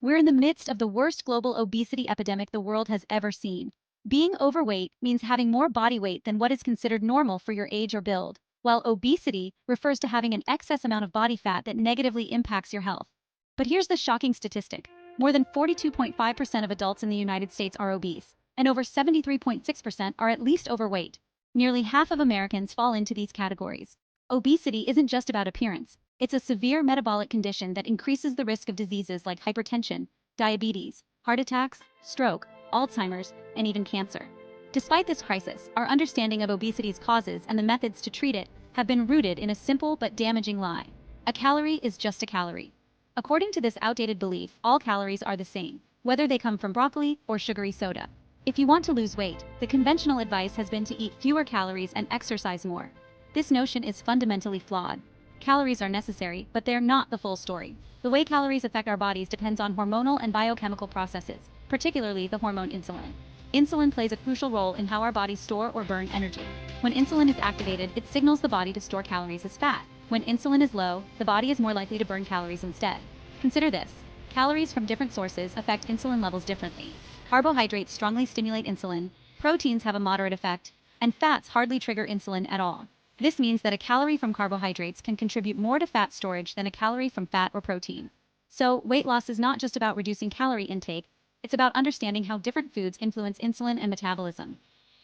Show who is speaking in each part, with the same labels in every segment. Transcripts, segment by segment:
Speaker 1: We're in the midst of the worst global obesity epidemic the world has ever seen. Being overweight means having more body weight than what is considered normal for your age or build, while obesity refers to having an excess amount of body fat that negatively impacts your health. But here's the shocking statistic. More than 42.5% of adults in the United States are obese, and over 73.6% are at least overweight. Nearly half of Americans fall into these categories. Obesity isn't just about appearance. It's a severe metabolic condition that increases the risk of diseases like hypertension, diabetes, heart attacks, stroke, Alzheimer's, and even cancer. Despite this crisis, our understanding of obesity's causes and the methods to treat it have been rooted in a simple but damaging lie. A calorie is just a calorie. According to this outdated belief, all calories are the same, whether they come from broccoli or sugary soda. If you want to lose weight, the conventional advice has been to eat fewer calories and exercise more. This notion is fundamentally flawed. Calories are necessary, but they're not the full story. The way calories affect our bodies depends on hormonal and biochemical processes, particularly the hormone insulin. Insulin plays a crucial role in how our bodies store or burn energy. When insulin is activated, it signals the body to store calories as fat. When insulin is low, the body is more likely to burn calories instead. Consider this. Calories from different sources affect insulin levels differently. Carbohydrates strongly stimulate insulin, proteins have a moderate effect, and fats hardly trigger insulin at all. This means that a calorie from carbohydrates can contribute more to fat storage than a calorie from fat or protein. So, weight loss is not just about reducing calorie intake, it's about understanding how different foods influence insulin and metabolism.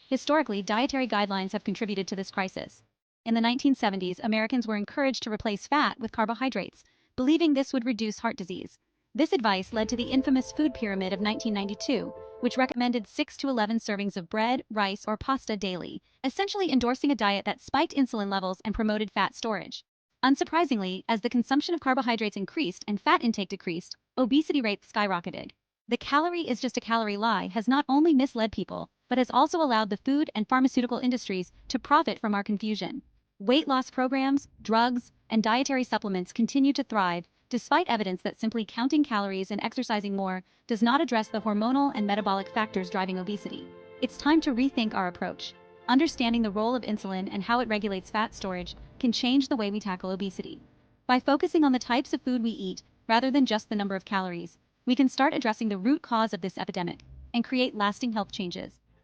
Speaker 1: Historically, dietary guidelines have contributed to this crisis. In the 1970s, Americans were encouraged to replace fat with carbohydrates, believing this would reduce heart disease. This advice led to the infamous food pyramid of 1992, which recommended 6 to 11 servings of bread, rice, or pasta daily, essentially endorsing a diet that spiked insulin levels and promoted fat storage. Unsurprisingly, as the consumption of carbohydrates increased and fat intake decreased, obesity rates skyrocketed. The calorie is just a calorie lie has not only misled people, but has also allowed the food and pharmaceutical industries to profit from our confusion. Weight loss programs, drugs, and dietary supplements continue to thrive, despite evidence that simply counting calories and exercising more does not address the hormonal and metabolic factors driving obesity. It's time to rethink our approach. Understanding the role of insulin and how it regulates fat storage can change the way we tackle obesity. By focusing on the types of food we eat, rather than just the number of calories, we can start addressing the root cause of this epidemic and create lasting health changes.